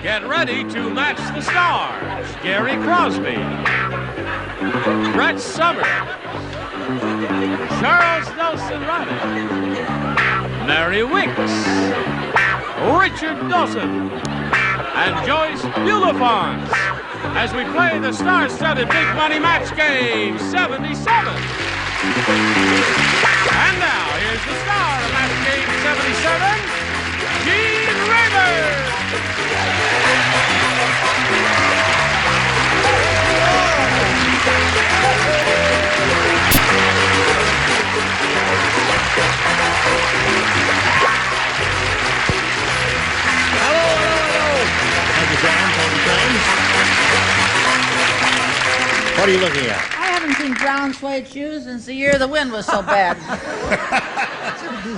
Get ready to match the stars. Gary Crosby, Brett Summers, Charles Nelson Reilly, Mary Wickes, Richard Dawson, and Joyce Bulifant as we play the star-studded Big Money Match Game 77. And now, here's the star of Match Game 77, Gene Raymer. What are you looking at? I haven't seen brown suede shoes since the year the wind was so bad.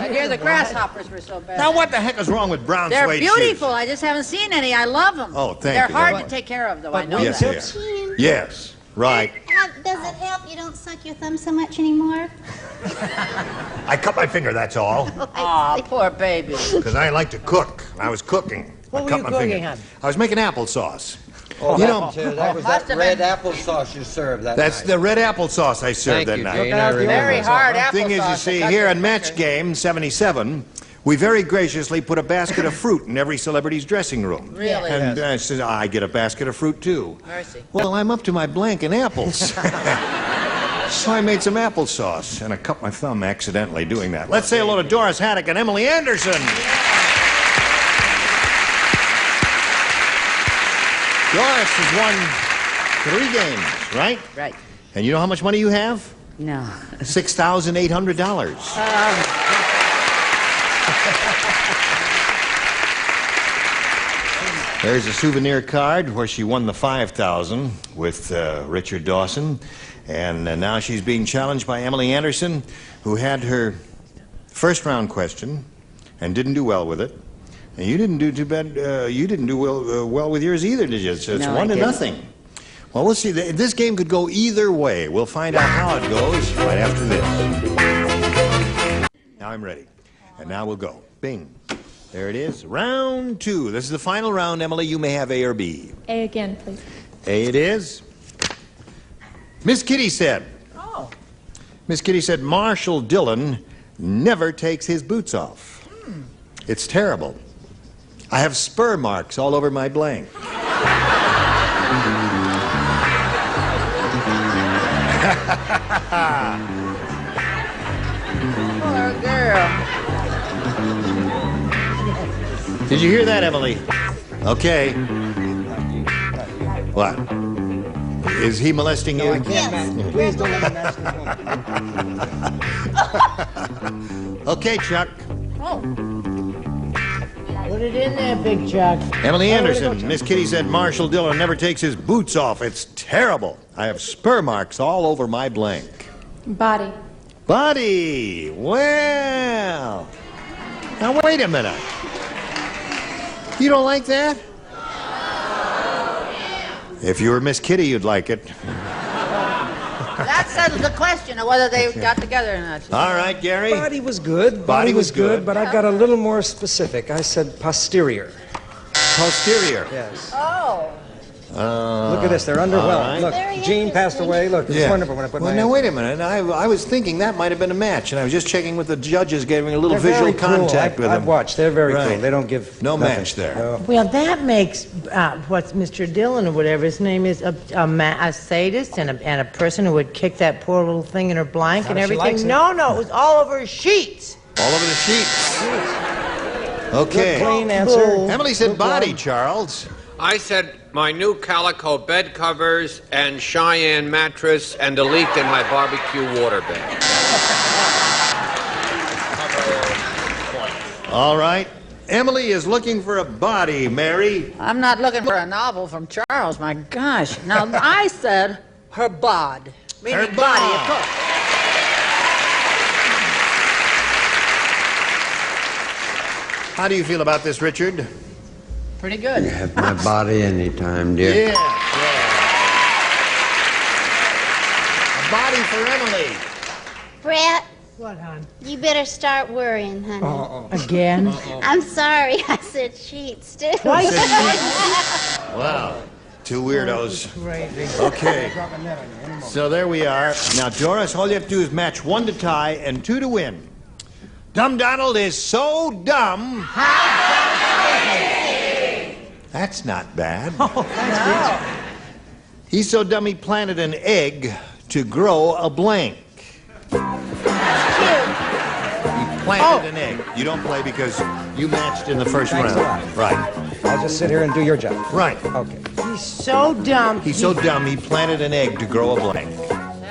I hear the grasshoppers were so bad. Now, what the heck is wrong with brown They're suede beautiful. shoes? I just haven't seen any. I love them. Oh, thank They're you. hard to take care of, though. I know Yes, that. they are. Yes, right. Does it help you don't suck your thumb so much anymore? I cut my finger, that's all. Aw, poor baby. Because I like to cook. I was cooking. What I were cut you my cooking, finger. hon? I was making applesauce. Oh, You know, that was Must that have red been- applesauce you served that that's night. the red applesauce I served Thank that you, night. Gene. I remember Very that. hard The applesauce. thing is, you to see, cut here your on Match finger. Game 77, we very graciously put a basket of fruit in every celebrity's dressing room. Really? And I said, I get a basket of fruit, too. Mercy. Well, I'm up to my blank in apples. So I made some applesauce, and I cut my thumb accidentally doing that. Let's say hello to Doris Haddock and Emily Anderson. Doris has won 3 games, right? Right. And you know how much money you have? No. $6,800. There's a souvenir card where she won the $5,000 with Richard Dawson. And now she's being challenged by Emily Anderson, who had her first round question and didn't do well with it. And you didn't do too bad. You didn't do well with yours either, did you? So it's No, 1-0. Well, we'll see. This game could go either way. We'll find out how it goes right after this. Now I'm ready. And now we'll go. Bing. There it is. Round 2. This is the final round, Emily. You may have A or B. A again, please. A it is. Miss Kitty said. Oh. Miss Kitty said, Marshall Dillon never takes his boots off. It's terrible. I have spur marks all over my blank. Poor girl. Did you hear that, Emily? Okay. What? Is he molesting you? Please don't let him ask this one. Okay, Chuck. Oh. Put it in there, Big Chuck. Emily Anderson. Miss Kitty said Marshall Dillon never takes his boots off. It's terrible. I have spur marks all over my blank. Body. Buddy! Well. Now, wait a minute. You don't like that? If you were Miss Kitty, you'd like it. That settles the question of whether they got together or not. All right, Gary. Body was good. Body was good. But I got a little more specific. I said posterior. Posterior. Yes. Oh. Look at this. They're underwhelmed. all right. Look, Very Gene passed interesting. away. Look, it's wonderful when I put Well, my now, hands wait a minute. I was thinking that might have been a match, and I was just checking with the judges, getting a little They're visual very cool. contact with them. I've watched. They're very Right. cool. They don't give No nothing. match there. No. Well, that makes what's Mr. Dillon or whatever his name is a sadist and a person who would kick that poor little thing in her blank How and she everything. likes it. No, it was all over her sheets. All over the sheets. Okay. Good, clean answer. Emily said Good body, one. Charles. I said my new calico bed covers and Cheyenne mattress and a leak in my barbecue waterbed. All right. Emily is looking for a body, Mary. I'm not looking for a novel from Charles, my gosh. Now, I said her bod. Meaning Her body, of bod. course. How do you feel about this, Richard? Pretty good. Have my body anytime, dear. Yeah. A body for Emily. Brett, What, hon? You better start worrying, honey. Again? I'm sorry, I said sheets, too. Wow. Two weirdos. Crazy. Okay. So there we are. Now, Doris, all you have to do is match 1 to tie and 2 to win. Dumb Donald is so dumb. That's not bad. He's so dumb he planted an egg to grow a blank. He planted an egg. You don't play because you matched in the first round. Right. I'll just sit here and do your job. Right. Okay. He's so dumb. He's so dumb he planted an egg to grow a blank.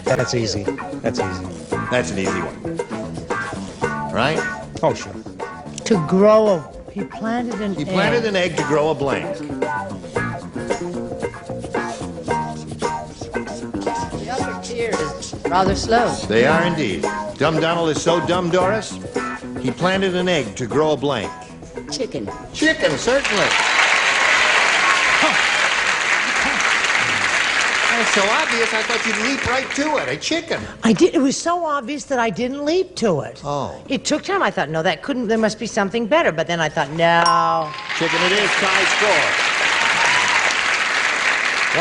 That's easy. That's easy. That's an easy one. Right? Oh, sure. To grow a... He planted an egg. He planted an egg to grow a blank. The upper tier is rather slow. They are indeed. Dumb Donald is so dumb, Doris, he planted an egg to grow a blank. Chicken. Chicken, certainly. That's so obvious, I thought you'd leap right to it. A chicken. I did. It was so obvious that I didn't leap to it. Oh. It took time. I thought, no, that couldn't. There must be something better. But then I thought, no. Chicken it is, tie score.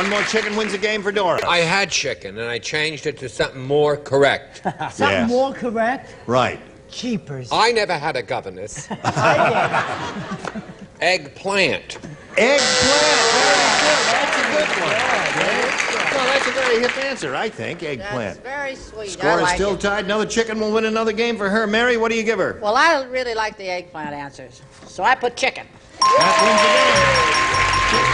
One more chicken wins the game for Doris. I had chicken, and I changed it to something more correct. Something Yes. more correct? Right. Cheapers. I never had a governess. Eggplant. Eggplant. Very good. That's a good one. Well, that's a very hip answer, I think. Eggplant. That's very sweet. Score I is like still it. tied. Another chicken will win another game for her. Mary, what do you give her? Well, I really like the eggplant answers, so I put chicken. That wins the game.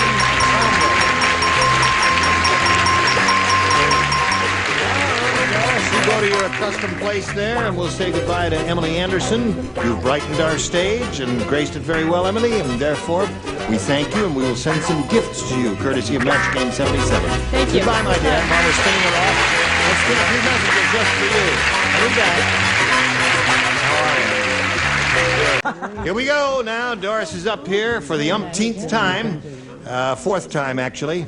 You go to your accustomed place there, and we'll say goodbye to Emily Anderson. You've brightened our stage and graced it very well, Emily, and therefore we thank you, and we will send some gifts to you, courtesy of Match Game 77. Thank you. Goodbye, my dear. While we're spinning it off, let's spin a few messages just for you. How are you? Here we go now. Doris is up here for the umpteenth time, fourth time actually,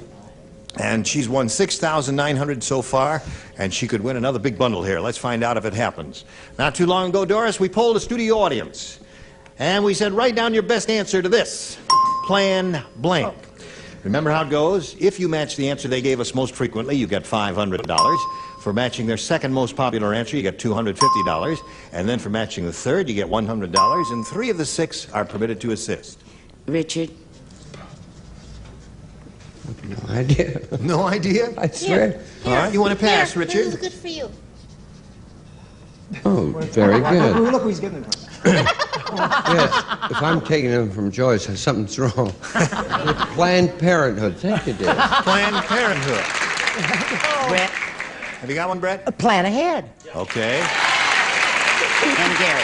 and she's won $6,900 so far, and she could win another big bundle here. Let's find out if it happens. Not too long ago, Doris, we polled a studio audience, and we said, write down your best answer to this. Plan blank. Remember how it goes? If you match the answer they gave us most frequently, you get $500. For matching their second most popular answer, you get $250. And then for matching the third, you get $100. And 3 of the 6 are permitted to assist. Richard? No idea. No idea? I swear. All right, you want to pass, Here, Richard? This is good for you. Oh, very good. Look who he's giving it from. Yes, if I'm taking them from Joyce, something's wrong. Planned Parenthood. Thank you, dear. Planned Parenthood. Brett, Have you got one, Brett? plan ahead. Okay. And Gary.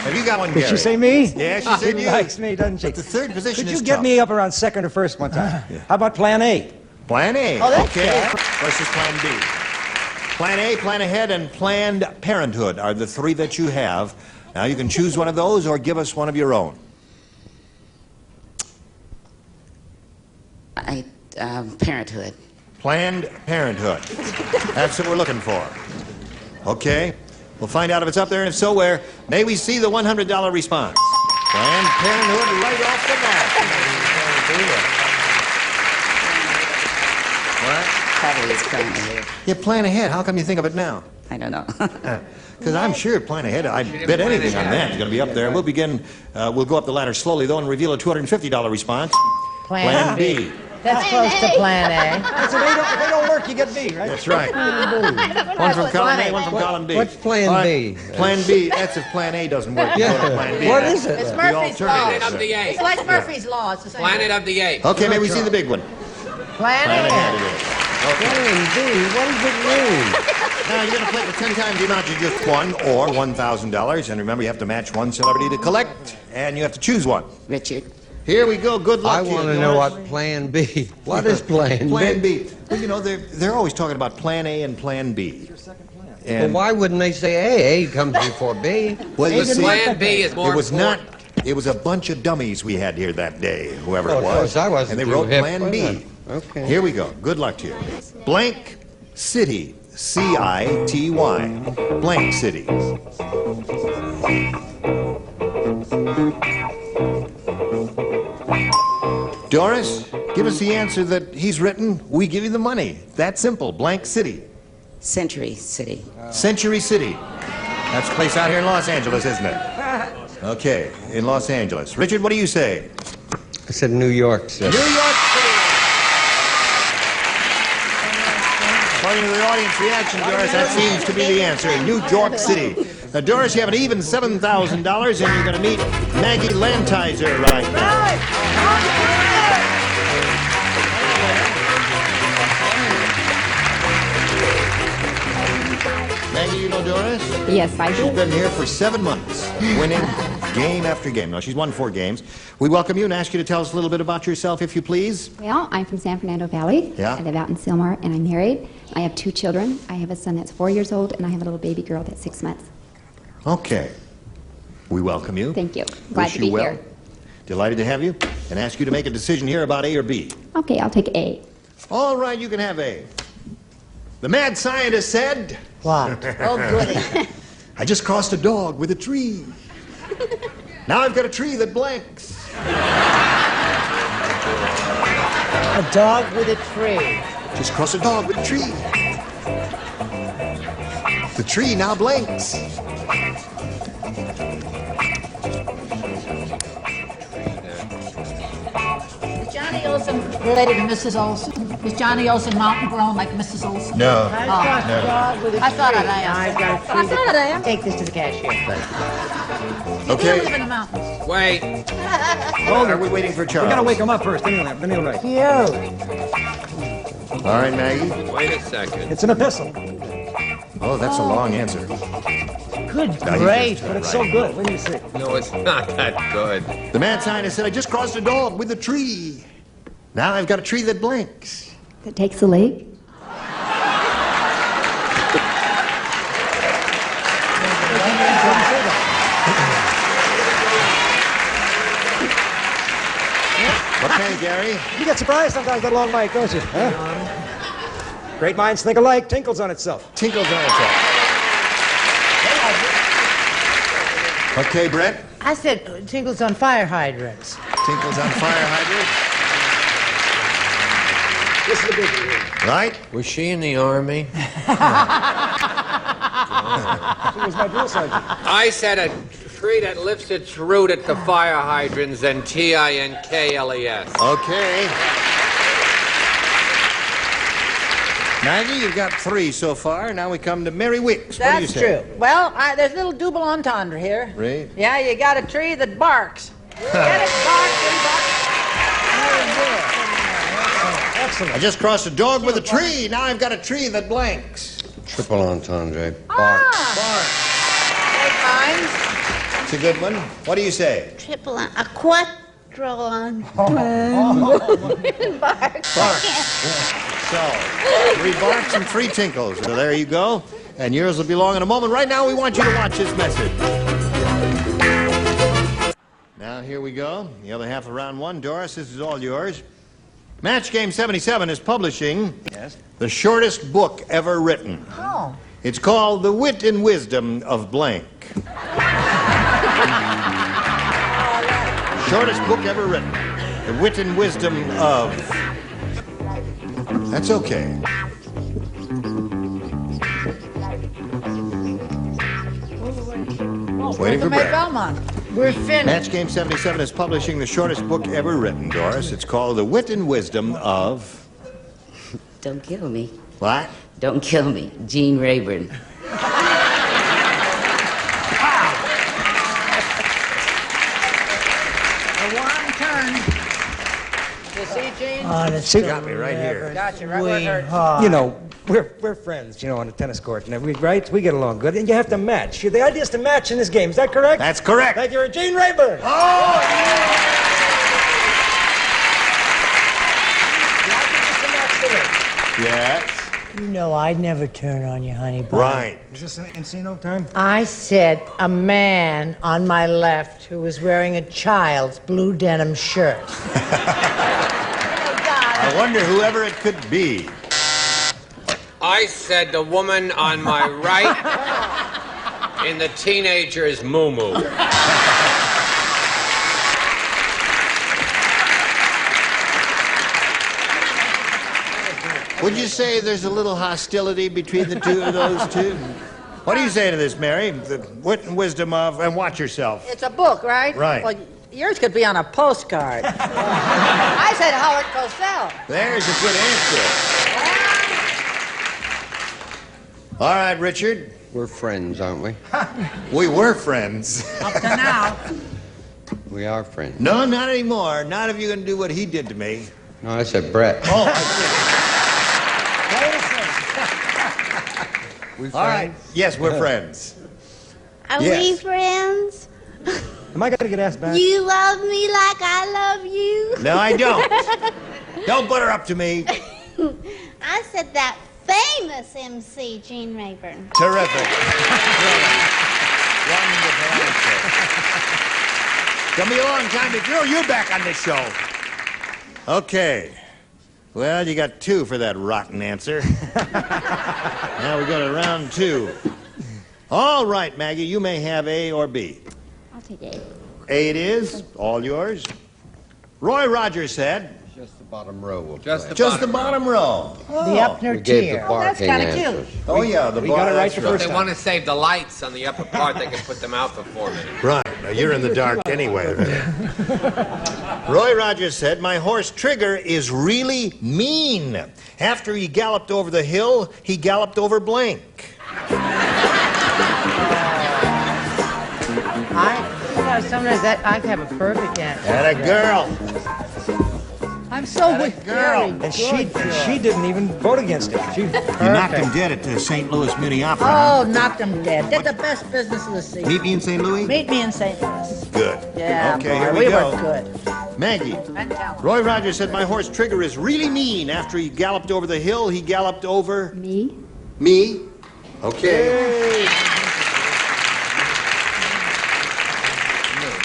Have you got one, Did Gary? she say me? Yeah, she said She you. likes me, doesn't she? But the third position Could is you get tough. me up around second or first one time? How about plan A? Plan A. Oh, that's okay. good. Versus Plan B. Plan A, Plan Ahead, and Planned Parenthood are the 3 that you have. Now you can choose one of those or give us one of your own. Parenthood. Planned Parenthood. That's what we're looking for. Okay. We'll find out if it's up there, and if so, where. May we see the $100 response? Planned Parenthood right off the bat. What? Probably is Plan Ahead. Yeah, Plan Ahead. How come you think of it now? I don't know. Because I'm sure Plan Ahead, I'd bet anything on that. It's going to be up there. We'll begin, we'll go up the ladder slowly, though, and reveal a $250 response. Plan B. That's close to plan A. That's if they don't work, you get B, right? That's right. One from column A, one from column B. What's Plan All B? Plan B, that's if Plan A doesn't work. You go to Plan B. What is it? It's The Murphy's Law. alternative. Planet of the It's Apes. like Murphy's Law. It's the same. Planet of the Apes. Okay, may we see the big one? Plan Plan Ahead A. it is. Plan B? What does it mean? Now, you're going to play for 10 times the amount you just won, or $1,000. And remember, you have to match one celebrity to collect, and you have to choose one. Richard? Here we go. Good luck I to you. want to know what Plan B. What is Plan B? Plan B. Well, you know, they're always talking about Plan A and Plan B. Well, And why wouldn't they say A? A comes before B. well, you see, Plan B is more it was not. important. It was a bunch of dummies we had here that day, whoever Oh, it of was. course, I wasn't and they too wrote hip, Plan was B. I? Okay. Here we go. Good luck to you. Blank city C-I-T-Y. Blank city. Doris, give us the answer that he's written. We give you the money. That simple. Blank city. Century City. Century City. That's a place out here in Los Angeles, isn't it? Okay, in Los Angeles. Richard, what do you say? I said New York City. New York City. According to the audience reaction, Doris, that seems to be the answer. New York City. Now, Doris, you have an even $7,000, and you're going to meet Maggie Lantizer right now. Maggie, you know Doris? Yes, I do. She's been here for 7 months, winning game after game. Now, she's won 4 games. We welcome you and ask you to tell us a little bit about yourself, if you please. Well, I'm from San Fernando Valley. Yeah. I live out in Sylmar, and I'm married. I have 2 children. I have a son that's 4 years old, and I have a little baby girl that's 6 months. Okay. We welcome you. Thank you. Glad to be here. Delighted to have you, and ask you to make a decision here about A or B. Okay, I'll take A. All right, you can have A. The mad scientist said... What? Oh, goody. I just crossed a dog with a tree. Now I've got a tree that blanks. A dog with a tree. Just crossed a dog with a tree. The tree now blanks. Is Johnny Olsen related to Mrs. Olsen? Is Johnny Olsen mountain grown like Mrs. Olsen? No. I crossed a dog with a tree. I thought I'd ask. I've got a tree. I thought I'd ask. Take this to the cashier. You Okay. live in the mountains. Wait. Hold on, we're waiting for Charles. We gotta wake him up first. Then he'll write. Cute. All right, Maggie. Wait a second. It's an epistle, Oh, that's a long answer. Good Now, you grief. just- but it's so good. What do you see? No, it's not that good. The mad scientist said, I just crossed a dog with a tree. Now I've got a tree that blanks. That takes a leg. Okay, Gary. You get surprised sometimes that long mic, don't you? Huh? Great minds think alike. Tinkles on itself. Tinkles on itself. Okay, Brett. I said tinkles on fire hydrants. Tinkles on fire hydrant. This is the biggie. Right? Was she in the Army? She was my drill sergeant. I said a tree that lifts its root at the fire hydrants and Tinkles. Okay. Maggie, you've got 3 so far. Now we come to Mary Wickes. What do you That's say? true. Well, there's a little double entendre here. Right. Yeah, you got a tree that barks. Get it? Bark, Excellent. I just crossed a dog with a tree. Now I've got a tree that blanks. Triple entendre. Bark. Great minds. It's a good one. What do you say? Triple on, a quattro on. Bark. So, 3 barks and 3 tinkles. So there you go. And yours will belong in a moment. Right now, we want you to watch this message. Now, here we go. The other half of round 1. Doris, this is all yours. Match Game 77 is publishing the shortest book ever written. Oh. It's called The Wit and Wisdom of Blank. Shortest book ever written. The Wit and Wisdom of... That's okay. Waiting for Brett. Belmont. We're finished. Match Game 77 is publishing the shortest book ever written, Doris. It's called The Wit and Wisdom of... Don't kill me. What? Don't kill me. Gene Rayburn. A warm turn. You see, Gene? Honestly, Got me right here. Got you right where it hurts. You know, we're friends, you know, on the tennis court. And right? We get along good. And you have to match. The idea is to match in this game. Is that correct? That's correct. Thank you, Gene Rayburn. Oh! Yes. you know I'd never turn on you, honey bun. Right. Is this Encino time? I said a man on my left who was wearing a child's blue denim shirt. I wonder whoever it could be. I said the woman on my right in the teenager's moo-moo. Would you say there's a little hostility between the two of those two? What do you say to this, Mary? The wit and wisdom of, and watch yourself. It's a book, right? Right. Well, yours could be on a postcard. I said Howard Cosell. There's a good answer. All right, Richard. We're friends, aren't we? We were friends. Up to now. We are friends. No, not anymore. Not if you're going to do what he did to me. No, I said Brett. Oh, I see. We friends? All right. Yes, we're friends. Are Yes. we friends? Am I gonna get asked back? You love me like I love you? No, I don't. Don't put her up to me. I said that famous MC, Gene Rayburn. Terrific. Wonderful answer. It's going to be a long time to throw you back on this show. Okay. Well, you got 2 for that rotten answer. Now we go to round 2. All right, Maggie, you may have A or B. I'll take A. A it is. All yours. Roy Rogers said. Just the bottom row will Just play. Just the bottom row. The upper We gave the tier. that's barking kinda answers. Oh, yeah, the We got it right that's the first If they time. want to save the lights on the upper part, they can put them out for 4 minutes. Right. Now, you're in the dark anyway. Roy Rogers said, my horse Trigger is really mean. After he galloped over the hill, he galloped over blank. Sometimes that I have a perfect answer. And a girl. I'm so with girl. Gary. And she didn't even vote against it. She You knocked him dead at the St. Louis Muni Opera. Oh, knocked him dead. Did the best business of the season. Meet me in St. Louis? Meet me in St. Louis. Good. Yeah, Okay, boy, here we we go. were good. Maggie. And talented. Roy Rogers said, my horse Trigger is really mean. After he galloped over the hill, he galloped over... Me? Me? Okay.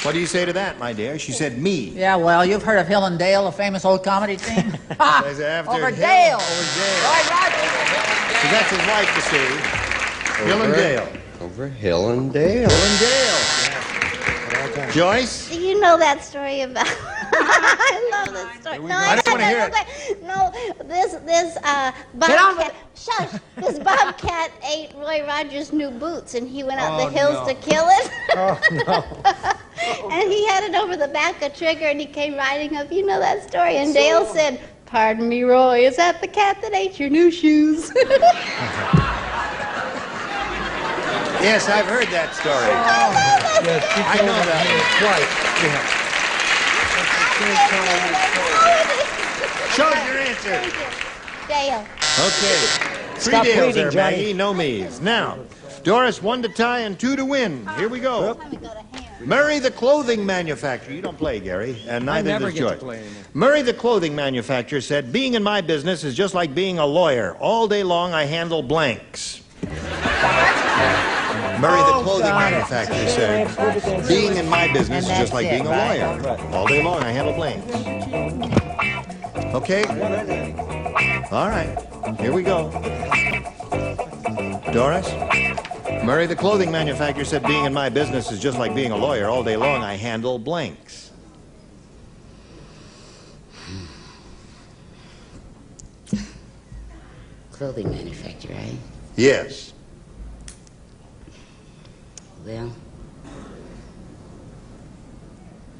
What do you say to that, my dear? She said me. Yeah, well, you've heard of Hill and Dale, a famous old comedy team? Ha! Says after Over Hill, Dale. over Dale. Roy Rogers. So that's his wife, you see. Hill and Dale. Over Hill and Dale. Hill and Dale. Joyce? Do you know that story about... I love this story. No, I don't wanna hear it. No, this bobcat... Shush! This bobcat ate Roy Rogers' new boots, and he went up the hills to kill it. Oh, no. And he had it over the back of Trigger, and he came riding up. You know that story. And Dale said, pardon me, Roy, is that the cat that ate your new shoes? Yes, I've heard that story. Yes, she I told know me that. Shows your answer. Dale. Okay. 3 Stop Dales bleeding, there, Johnny. Maggie. No me's. Now, Doris, 1 to tie and 2 to win. Here we go. Murray the clothing manufacturer. You don't play, Gary, and neither never does get to Joyce. play anymore. Murray the clothing manufacturer said, being in my business is just like being a lawyer. All day long I handle blanks. Murray the clothing manufacturer said, being in my business is just like being a lawyer. All day long I handle blanks. Okay? All right. Here we go. Doris? Murray the clothing manufacturer said, being in my business is just like being a lawyer. All day long I handle blanks. Clothing manufacturer, right? Yes. Well,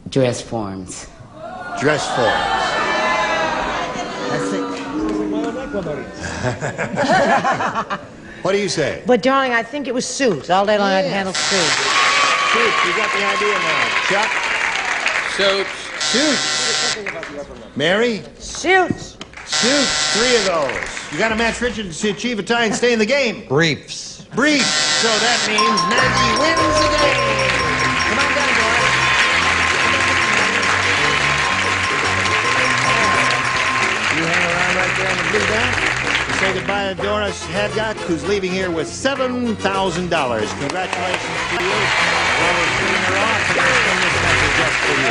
dress forms. Dress forms. I think. What do you say? But darling, I think it was suits. All day long I'd handle suits. Suits, you got the idea now. Chuck? Suits. Suits. Mary? Suits. Suits, 3 of those. You got to match Richard to achieve a tie and stay in the game. Briefs. Brief. So that means Maggie wins the game. Come on down, Doris. You hang around right there in the blue band. We say goodbye to Doris Hadcock, who's leaving here with $7,000. Congratulations to you. Well, we're shooting her off, and we'll send this message just for you.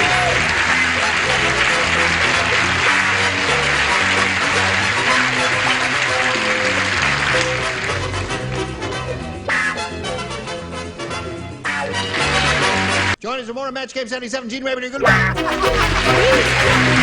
more on Match Game 77. Gene Raymond, you're good.